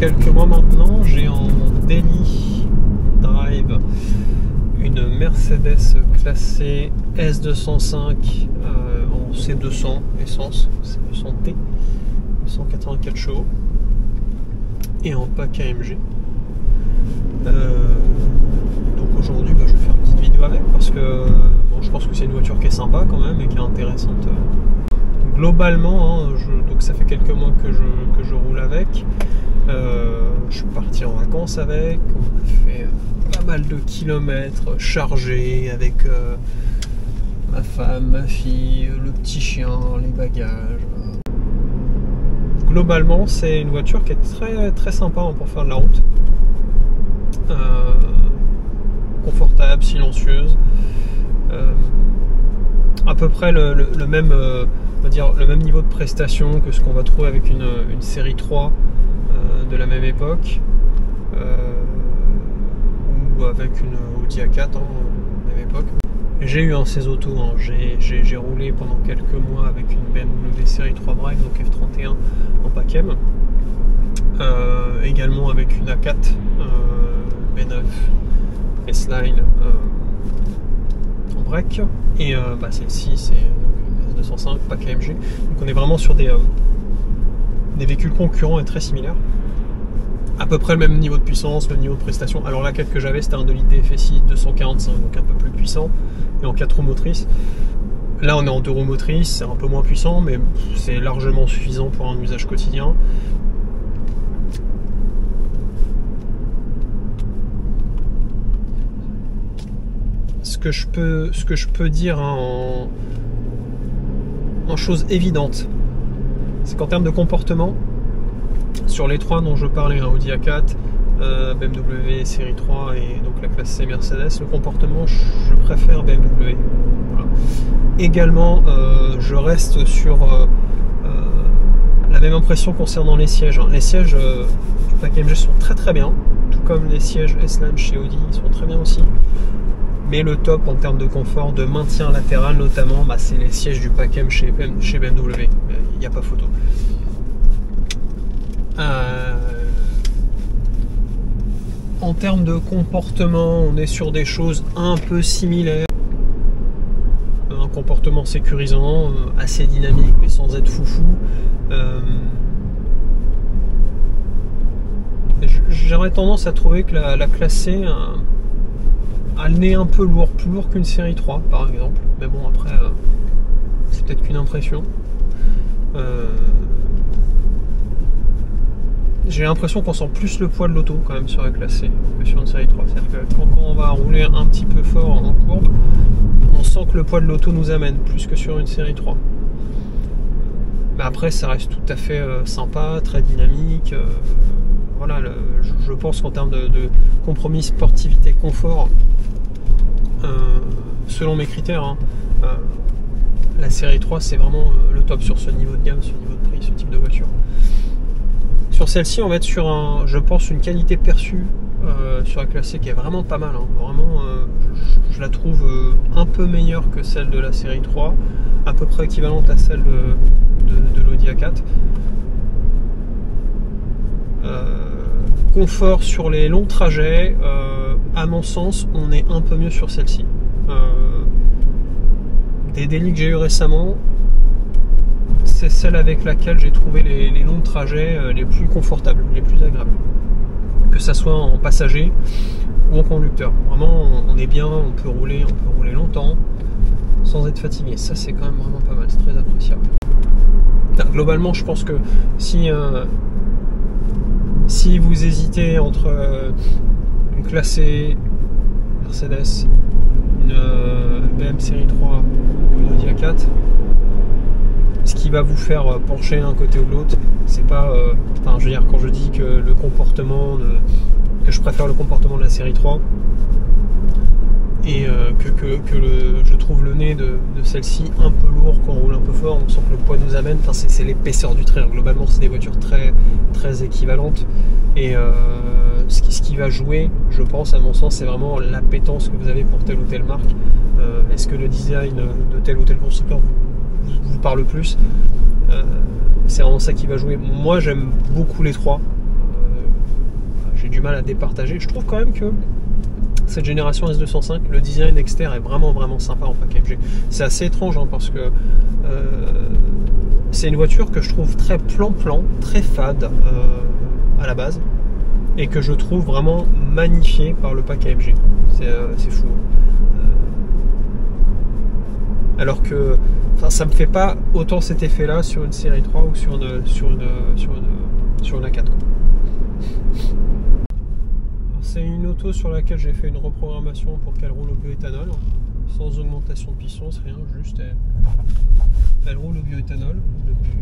quelques mois maintenant, j'ai en daily drive une Mercedes classée S205 en C200 essence, C200T, 184 chevaux et en pack AMG. Donc aujourd'hui je vais faire une petite vidéo avec parce que bon, je pense que c'est une voiture qui est sympa quand même et qui est intéressante. Globalement, donc ça fait quelques mois que je roule avec. Je suis parti en vacances avec, on a fait pas mal de kilomètres chargés avec ma femme, ma fille, le petit chien, les bagages. Globalement, c'est une voiture qui est très sympa pour faire de la route. Confortable, silencieuse. À peu près le même, on va dire, le même niveau de prestation que ce qu'on va trouver avec une série 3 de la même époque ou avec une Audi A4 de la même époque. J'ai eu un ces autos, j'ai roulé pendant quelques mois avec une BMW série 3 Drive, donc F31 en pack M, également avec une A4 B9 S-Line en break, et celle-ci c'est une S205 pack AMG, donc on est vraiment sur des véhicules concurrents et très similaires, à peu près le même niveau de puissance, le niveau de prestation. Alors la 4 que j'avais c'était un 2 litres TFSI 245, donc un peu plus puissant, et en 4 roues motrices. Là on est en 2 roues motrices, c'est un peu moins puissant, mais c'est largement suffisant pour un usage quotidien. Ce que je peux dire en chose évidente, c'est qu'en termes de comportement, sur les trois dont je parlais, Audi A4, BMW série 3 et donc la classe C Mercedes, le comportement, je préfère BMW. Voilà. Également, je reste sur la même impression concernant les sièges. Les sièges du pack AMG sont très bien, tout comme les sièges S-Line chez Audi, ils sont très bien aussi. Mais le top en termes de confort, de maintien latéral notamment, c'est les sièges du pack M chez BMW. Il n'y a pas photo. En termes de comportement, on est sur des choses un peu similaires. Un comportement sécurisant, assez dynamique, mais sans être foufou. J'aurais tendance à trouver que la classe C a le nez un peu lourd, plus lourd qu'une série 3 par exemple. Mais bon, après, c'est peut-être qu'une impression. J'ai l'impression qu'on sent plus le poids de l'auto quand même sur la classe C que sur une série 3. C'est-à-dire que quand on va rouler un petit peu fort en courbe, on sent que le poids de l'auto nous amène plus que sur une série 3. Mais après, ça reste tout à fait sympa, très dynamique. Voilà, je pense qu'en termes de compromis sportivité, confort, selon mes critères, la série 3 c'est vraiment le top sur ce niveau de gamme, ce niveau de prix, ce type de voiture. Sur celle-ci, on va être sur je pense une qualité perçue sur la classe C qui est vraiment pas mal. Vraiment, je la trouve un peu meilleure que celle de la série 3, à peu près équivalente à celle de l'Audi A4. Confort sur les longs trajets, à mon sens, on est un peu mieux sur celle-ci. Des délits que j'ai eu récemment, c'est celle avec laquelle j'ai trouvé les longs trajets les plus confortables, les plus agréables. Que ça soit en passager ou en conducteur. Vraiment, on est bien, on peut rouler longtemps sans être fatigué. Ça, c'est quand même vraiment pas mal, c'est très appréciable. Globalement, je pense que si vous hésitez entre une classe C Mercedes, une BM série 3 ou une Audi A4, ce qui va vous faire pencher d'un côté ou de l'autre, c'est pas je veux dire, quand je dis que le comportement que je préfère le comportement de la série 3 et je trouve le nez de celle-ci un peu lourd quand on roule un peu fort, on sent que le poids nous amène, c'est l'épaisseur du trait. Globalement, c'est des voitures très équivalentes, et ce qui va jouer, je pense, à mon sens, c'est vraiment l'appétence que vous avez pour telle ou telle marque. Est-ce que le design de tel ou tel constructeur vous parle plus? C'est vraiment ça qui va jouer. Moi, j'aime beaucoup les trois. du mal à départager. Je trouve quand même que cette génération S205, le design externe est vraiment sympa en pack AMG. C'est assez étrange hein, parce que c'est une voiture que je trouve très plan-plan, très fade à la base, et que je trouve vraiment magnifiée par le pack AMG. C'est fou. Alors que ça me fait pas autant cet effet là sur une série 3 ou sur une A4 quoi. C'est une auto sur laquelle j'ai fait une reprogrammation pour qu'elle roule au bioéthanol, sans augmentation de puissance, rien, juste elle roule au bioéthanol depuis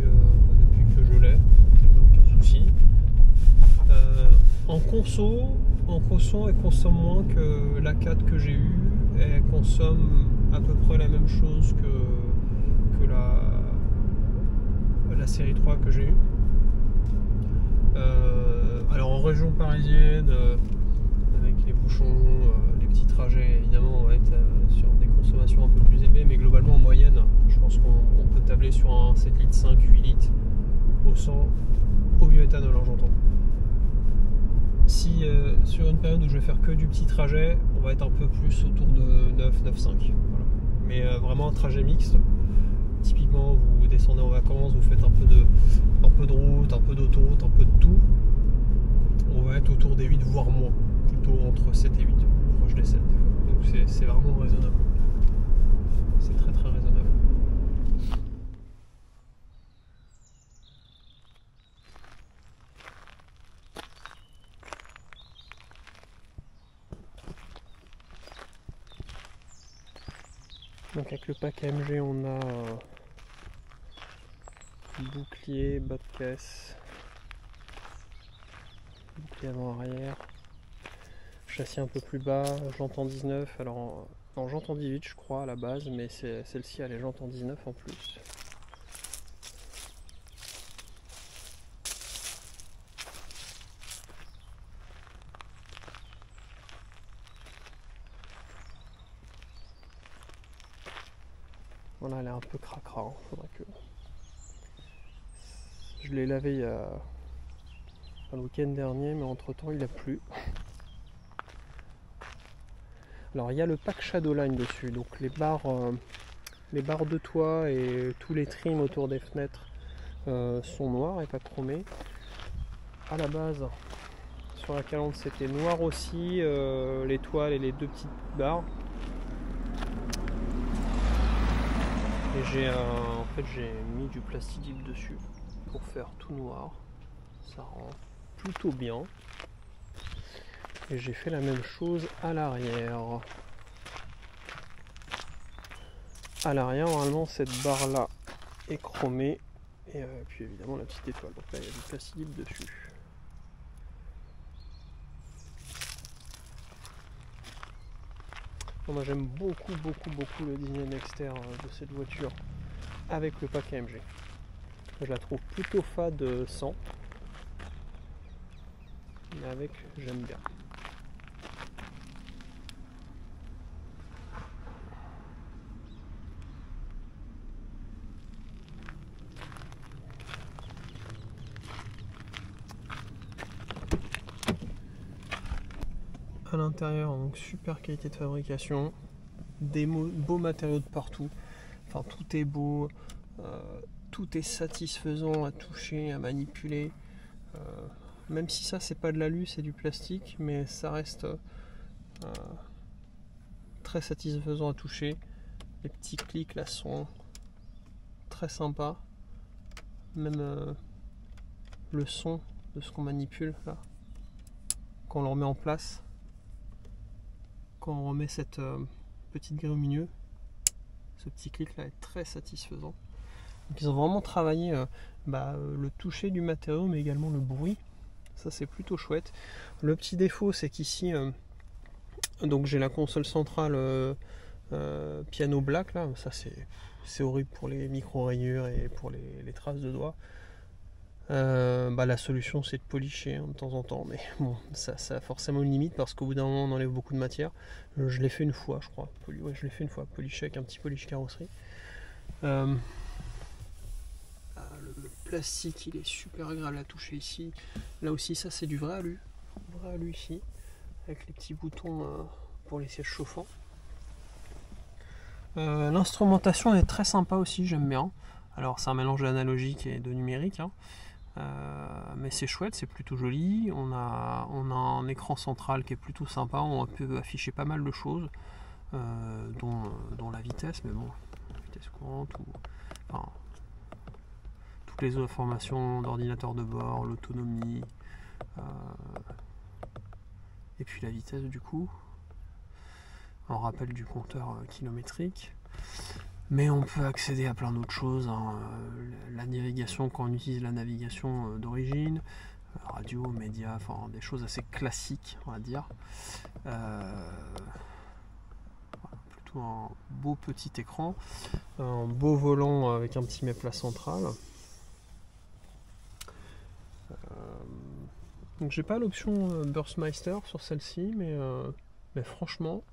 que je l'ai, aucun souci. En conso, elle consomme moins que l'A4 que j'ai eue, elle consomme à peu près la même chose que la série 3 que j'ai eue. Alors en région parisienne, avec les bouchons, les petits trajets, évidemment on va être sur des consommations un peu plus élevées, mais globalement en moyenne, je pense qu'on peut tabler sur un 7 litres 5, 8 litres au 100 au bioéthanol, alors j'entends. Si sur une période où je vais faire que du petit trajet, on va être un peu plus autour de 9, 9,5. Voilà. Mais vraiment un trajet mixte. Typiquement, vous descendez en vacances, vous faites un peu de route, un peu d'autoroute, un peu de tout. On va être autour des 8, voire moins. Plutôt entre 7 et 8. Proche des 7 des fois. Donc c'est vraiment raisonnable. C'est très raisonnable. Donc avec le pack AMG on a bouclier, bas de caisse, bouclier avant-arrière, châssis un peu plus bas, jante en 19, alors en jante en 18 je crois à la base, mais celle-ci a les jantes en 19 en plus. Voilà, elle est un peu cracra, hein. Faudrait que je l'ai lavé le week-end dernier, mais entre temps il a plu. Alors il y a le pack Shadowline dessus, donc les barres de toit et tous les trims autour des fenêtres sont noirs et pas chromés. À la base, sur la calandre c'était noir aussi, les toiles et les deux petites barres. Et en fait j'ai mis du plastique dessus pour faire tout noir. Ça rend plutôt bien. Et j'ai fait la même chose à l'arrière. À l'arrière, normalement cette barre là est chromée. Et puis évidemment la petite étoile. Donc là il y a du plastique dessus. Moi j'aime beaucoup le design externe de cette voiture avec le pack AMG. Je la trouve plutôt fade sans, mais avec j'aime bien. À l'intérieur, donc super qualité de fabrication, des beaux matériaux de partout, enfin tout est beau, tout est satisfaisant à toucher, à manipuler, même si ça c'est pas de l'alu, c'est du plastique, mais ça reste très satisfaisant à toucher. Les petits clics là sont très sympas, même le son de ce qu'on manipule là, quand on le remet en place. Quand on remet cette petite grille au milieu, ce petit clic là est très satisfaisant. Donc ils ont vraiment travaillé le toucher du matériau, mais également le bruit. Ça c'est plutôt chouette. Le petit défaut c'est qu'ici donc j'ai la console centrale piano black là. Ça c'est horrible pour les micro rayures et pour les traces de doigts. La solution c'est de polisher de temps en temps, mais bon, ça a forcément une limite parce qu'au bout d'un moment on enlève beaucoup de matière. Je l'ai fait une fois, je crois. Ouais, je l'ai fait une fois, polisher avec un petit polish carrosserie. Le plastique il est super agréable à toucher ici. Là aussi, ça c'est du vrai alu. vrai lui ici, avec les petits boutons pour les sièges chauffants. L'instrumentation est très sympa aussi, j'aime bien. Alors c'est un mélange d'analogique et de numérique, hein. Mais c'est chouette, c'est plutôt joli. On a un écran central qui est plutôt sympa, on peut afficher pas mal de choses, dont la vitesse, mais bon, la vitesse courante, ou enfin, toutes les informations d'ordinateur de bord, l'autonomie, et puis la vitesse du coup, en rappel du compteur kilométrique. Mais on peut accéder à plein d'autres choses, hein. La navigation quand on utilise la navigation d'origine, radio, médias, enfin des choses assez classiques on va dire. Voilà, plutôt un beau petit écran, un beau volant avec un petit mets-plat central. Donc j'ai pas l'option Burstmeister sur celle-ci, mais franchement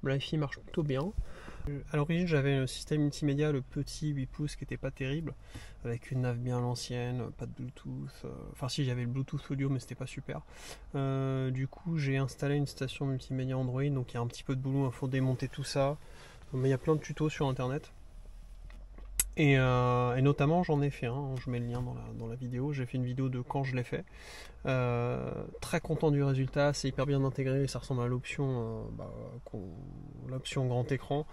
l'hi-fi marche plutôt bien. À l'origine j'avais un système multimédia, le petit 8 pouces qui était pas terrible, avec une nav bien à l'ancienne, pas de Bluetooth, enfin si, j'avais le Bluetooth audio mais c'était pas super. Du coup j'ai installé une station multimédia Android, donc il y a un petit peu de boulot, il faut démonter tout ça, mais il y a plein de tutos sur internet. Et notamment j'en ai fait un, je mets le lien dans la vidéo, j'ai fait une vidéo de quand je l'ai fait. Très content du résultat, c'est hyper bien intégré, ça ressemble à l'option grand écran,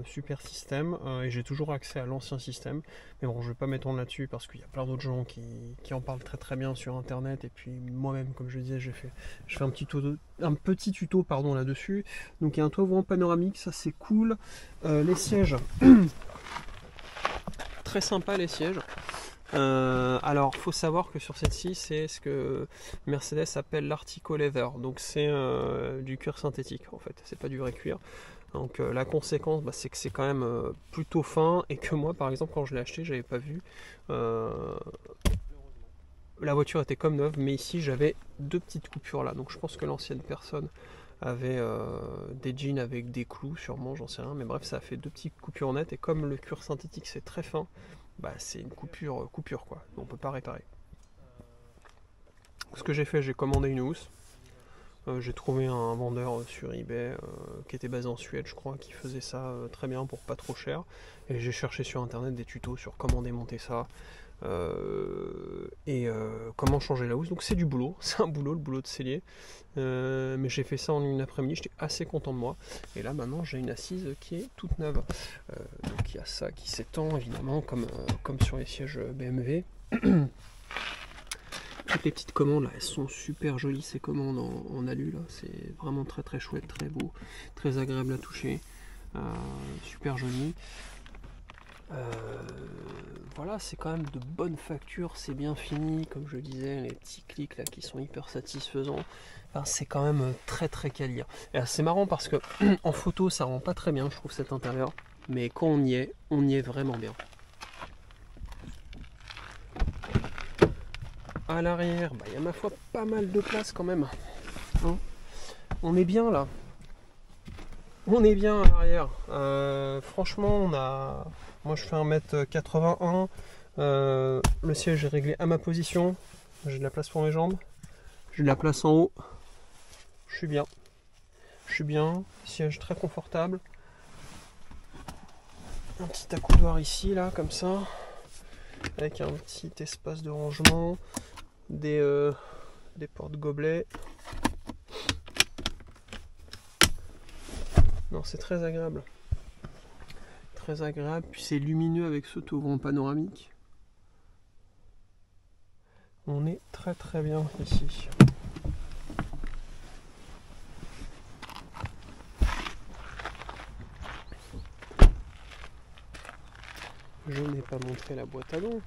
super système, et j'ai toujours accès à l'ancien système, mais bon je vais pas m'étendre là-dessus parce qu'il y a plein d'autres gens qui en parlent très bien sur internet, et puis moi-même comme je disais je fais un petit tuto là-dessus. Donc il y a un toit ouvrant panoramique, ça c'est cool. Les sièges très sympa, les sièges. Alors faut savoir que sur celle-ci c'est ce que Mercedes appelle l'Artico Leather, donc c'est du cuir synthétique en fait, c'est pas du vrai cuir. Donc la conséquence c'est que c'est quand même plutôt fin, et que moi par exemple quand je l'ai acheté j'avais pas vu, la voiture était comme neuve, mais ici j'avais deux petites coupures là, donc je pense que l'ancienne personne avait des jeans avec des clous sûrement, j'en sais rien, mais bref ça a fait deux petites coupures nettes, et comme le cuir synthétique c'est très fin, c'est une coupure quoi, on peut pas réparer. Ce que j'ai fait, j'ai commandé une housse, j'ai trouvé un vendeur sur eBay qui était basé en Suède je crois, qui faisait ça très bien pour pas trop cher, et j'ai cherché sur internet des tutos sur comment démonter ça, et comment changer la housse. Donc c'est du boulot, c'est un boulot, le boulot de sellier, mais j'ai fait ça en une après-midi, j'étais assez content de moi, et là maintenant j'ai une assise qui est toute neuve. Donc il y a ça qui s'étend évidemment comme sur les sièges BMW. Toutes les petites commandes là, elles sont super jolies, ces commandes en alu là, c'est vraiment très chouette, très beau, très agréable à toucher, super joli. Voilà, c'est quand même de bonne facture, c'est bien fini, comme je disais, les petits clics là qui sont hyper satisfaisants, c'est quand même très quali. Et c'est marrant parce que en photo ça rend pas très bien je trouve cet intérieur, mais quand on y est vraiment bien. À l'arrière, il y a ma foi pas mal de place quand même, hein. On est bien là, on est bien à l'arrière, franchement moi je fais 1m81, le siège est réglé à ma position, j'ai de la place pour mes jambes, j'ai de la place en haut, je suis bien, siège très confortable, un petit accoudoir ici là comme ça, avec un petit espace de rangement, des porte-gobelets. Non, c'est très agréable, puis c'est lumineux avec ce toit ouvrant panoramique. On est très bien ici. Je n'ai pas montré la boîte à gants.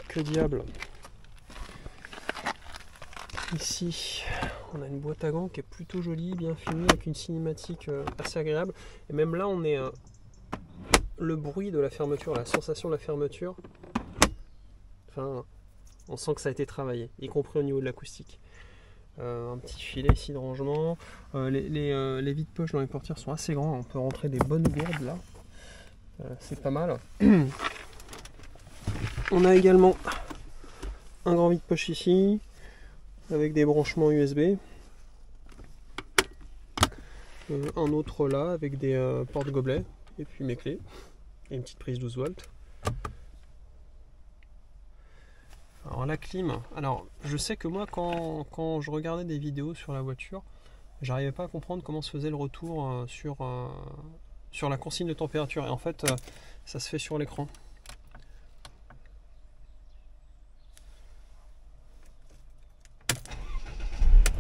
Que diable. Ici, on a une boîte à gants qui est plutôt jolie, bien finie, avec une cinématique assez agréable. Et même là, on est le bruit de la fermeture, la sensation de la fermeture. Enfin, on sent que ça a été travaillé, y compris au niveau de l'acoustique. Un petit filet ici de rangement. Les vides-poches dans les portières sont assez grands, on peut rentrer des bonnes gourdes là. C'est pas mal. On a également un grand vide-poche ici, avec des branchements USB. Un autre là, avec des porte-gobelets, et puis mes clés, et une petite prise 12 volts. Alors la clim, alors je sais que moi quand je regardais des vidéos sur la voiture, j'arrivais pas à comprendre comment se faisait le retour sur la consigne de température, et en fait ça se fait sur l'écran.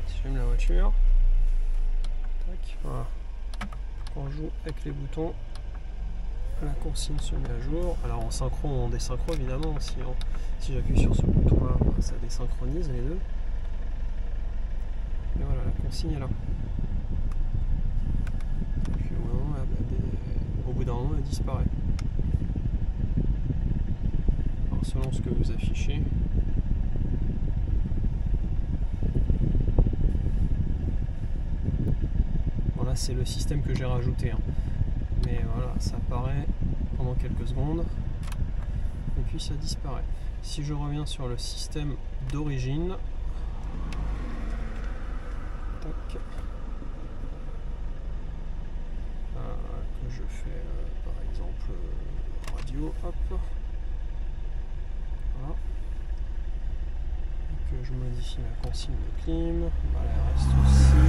Si j'allume la voiture, tac, voilà. Quand je joue avec les boutons, la consigne se met à jour. Alors en synchro, en désynchro évidemment, si j'appuie sur ce bouton là, ça désynchronise les deux. Et voilà, la consigne est là. Et puis au bout d'un moment, elle disparaît. Alors selon ce que vous affichez. Voilà, c'est le système que j'ai rajouté. Hein. Mais voilà, ça apparaît pendant quelques secondes. Et puis ça disparaît. Si je reviens sur le système d'origine, tac, que je fais par exemple radio, hop, voilà, et que je modifie la consigne de clim, bah, elle reste aussi,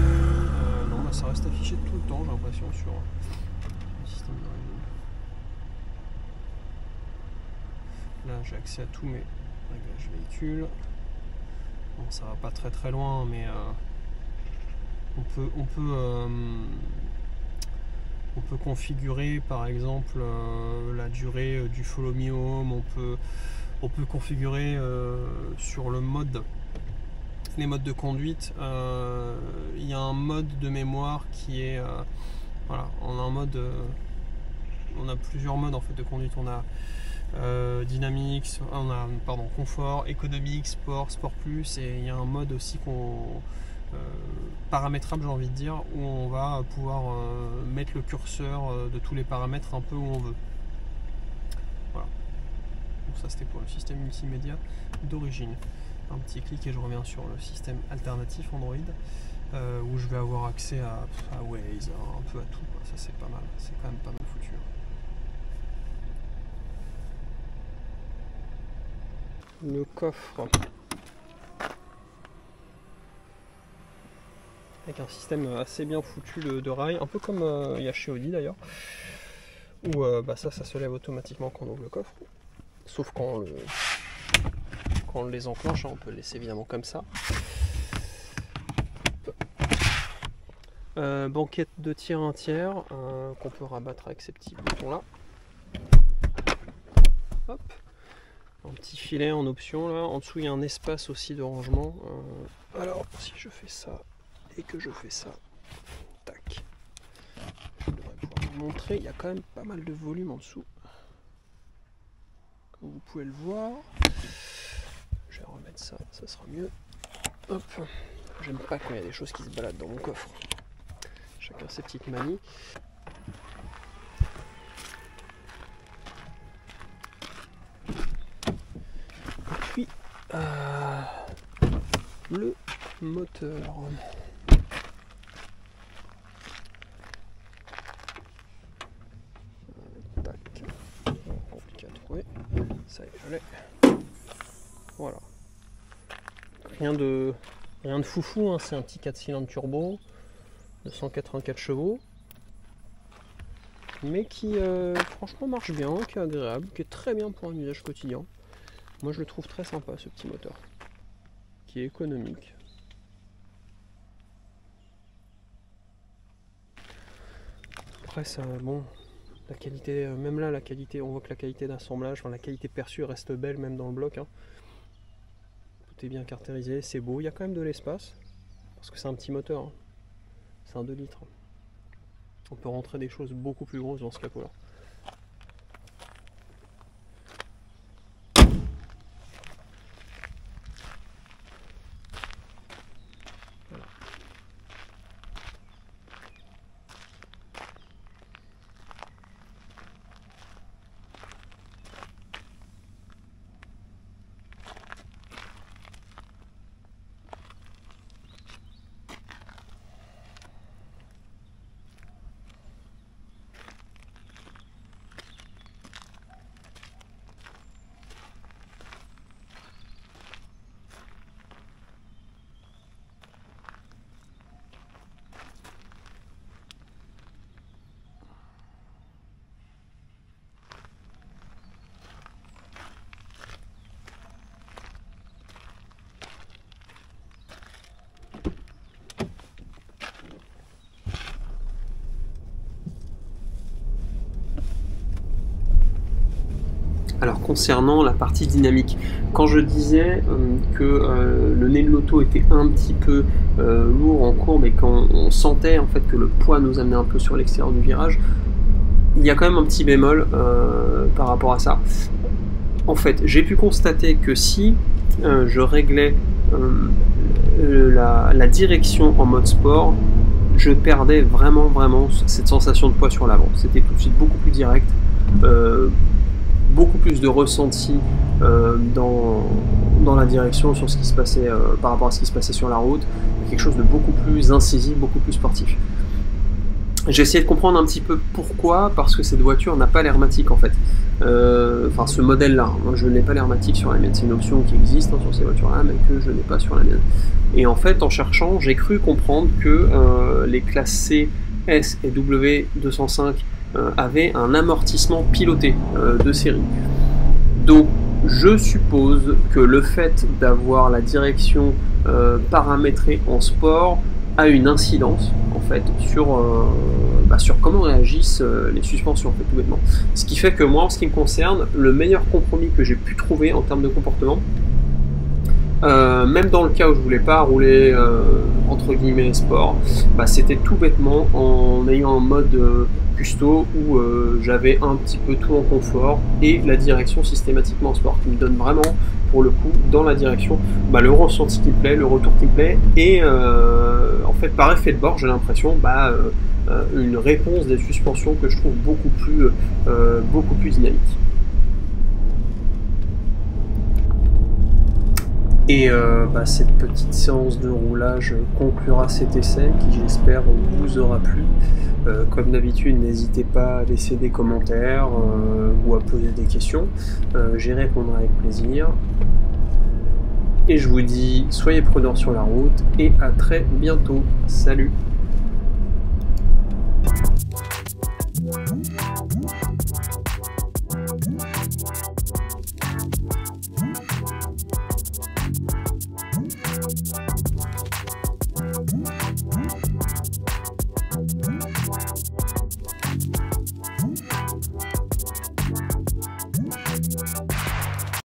non, bah, ça reste affiché tout le temps, j'ai l'impression, sur le système d'origine. Là j'ai accès à tous mes réglages véhicules. Bon, ça va pas très très loin, mais on peut configurer par exemple la durée du follow me home, on peut configurer sur le mode, les modes de conduite, il y a un mode de mémoire qui est voilà, on a plusieurs modes en fait de conduite. On a Dynamics, on a confort, économique, sport, sport plus, et il y a un mode aussi paramétrable, j'ai envie de dire, où on va pouvoir mettre le curseur de tous les paramètres un peu où on veut. Voilà. Donc ça c'était pour le système multimédia d'origine. Un petit clic et je reviens sur le système alternatif Android, où je vais avoir accès à Waze, un peu à tout. Ça c'est pas mal, c'est quand même pas mal foutu. Le coffre avec un système assez bien foutu de rails, un peu comme il y a chez Audi d'ailleurs, où ça se lève automatiquement quand on ouvre le coffre, sauf quand on les enclenche, on peut le laisser évidemment comme ça. Banquette de tiers 1 tiers qu'on peut rabattre avec ces petits boutons là. Hop. Un petit filet en option là, en dessous il y a un espace aussi de rangement. Alors si je fais ça et que je fais ça, tac, je devrais pouvoir vous montrer, il y a quand même pas mal de volume en dessous, comme vous pouvez le voir. Je vais remettre ça, ça sera mieux. Hop, j'aime pas quand il y a des choses qui se baladent dans mon coffre, chacun ses petites manies. Puis le moteur. Tac. Compliqué à trouver. Ça y est, je l'ai. Voilà. Rien de foufou, hein. C'est un petit 4 cylindres turbo de 184 chevaux. Mais qui franchement marche bien, qui est agréable, qui est très bien pour un usage quotidien. Moi je le trouve très sympa ce petit moteur, qui est économique. Après ça, bon, la qualité, même là la qualité, on voit que la qualité d'assemblage, enfin, la qualité perçue reste belle même dans le bloc. Hein. Tout est bien caractérisé, c'est beau, il y a quand même de l'espace, parce que c'est un petit moteur, hein. C'est un 2 litres. On peut rentrer des choses beaucoup plus grosses dans ce capot là. concernant la partie dynamique. Quand je disais que le nez de l'auto était un petit peu lourd en courbe et quand on sentait en fait que le poids nous amenait un peu sur l'extérieur du virage, il y a quand même un petit bémol par rapport à ça. En fait, j'ai pu constater que si je réglais la direction en mode sport, je perdais vraiment cette sensation de poids sur l'avant. C'était tout de suite beaucoup plus direct, beaucoup plus de ressenti dans la direction sur ce qui se passait par rapport à ce qui se passait sur la route, quelque chose de beaucoup plus incisif, beaucoup plus sportif. J'ai essayé de comprendre un petit peu pourquoi, parce que cette voiture n'a pas l'hermatique en fait. Enfin ce modèle-là, moi je n'ai pas l'hermatique sur la mienne, c'est une option qui existe sur ces voitures-là, mais que je n'ai pas sur la mienne. Et en fait, en cherchant, j'ai cru comprendre que les classes C, S et W205 avaient un amortissement piloté de série. Donc je suppose que le fait d'avoir la direction paramétrée en sport a une incidence en fait sur comment réagissent les suspensions en fait, tout bêtement. Ce qui fait que moi, en ce qui me concerne, le meilleur compromis que j'ai pu trouver en termes de comportement, même dans le cas où je voulais pas rouler entre guillemets sport, c'était tout bêtement en ayant un mode custo où j'avais un petit peu tout en confort et la direction systématiquement en sport qui me donne vraiment pour le coup dans la direction le ressenti qui me plaît, le retour qui me plaît et en fait par effet de bord j'ai l'impression une réponse des suspensions que je trouve beaucoup plus dynamique. Et cette petite séance de roulage conclura cet essai qui j'espère vous aura plu. Comme d'habitude, n'hésitez pas à laisser des commentaires ou à poser des questions. J'y répondrai avec plaisir. Et je vous dis, soyez prudents sur la route et à très bientôt. Salut!